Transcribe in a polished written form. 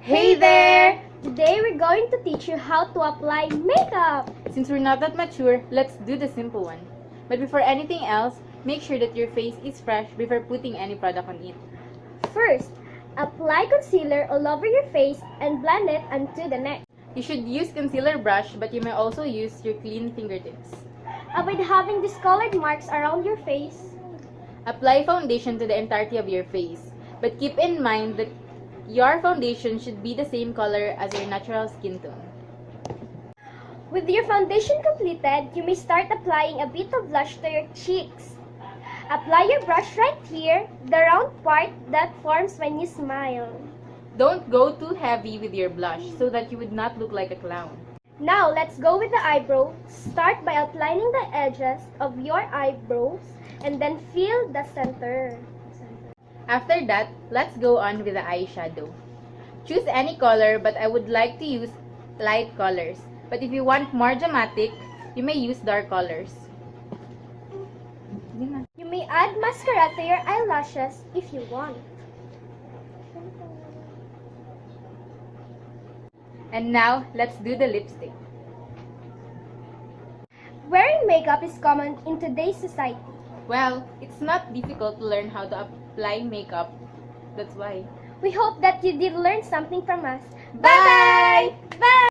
Hey there! Today we're going to teach you how to apply makeup. Since we're not that mature, let's do the simple one. But before anything else, make sure that your face is fresh before putting any product on it. First, apply concealer all over your face and blend it onto the neck. You should use concealer brush, but you may also use your clean fingertips. Avoid having discolored marks around your face. Apply foundation to the entirety of your face, but keep in mind that your foundation should be the same color as your natural skin tone. With your foundation completed, you may start applying a bit of blush to your cheeks. Apply your brush right here, the round part that forms when you smile. Don't go too heavy with your blush so that you would not look like a clown. Now, let's go with the eyebrow. Start by outlining the edges of your eyebrows and then fill the center. After that, let's go on with the eyeshadow. Choose any color, but I would like to use light colors. But if you want more dramatic, you may use dark colors. You may add mascara to your eyelashes if you want. And now, let's do the lipstick. Wearing makeup is common in today's society. Well, it's not difficult to learn how to apply makeup. That's why. We hope that you did learn something from us. Bye! Bye!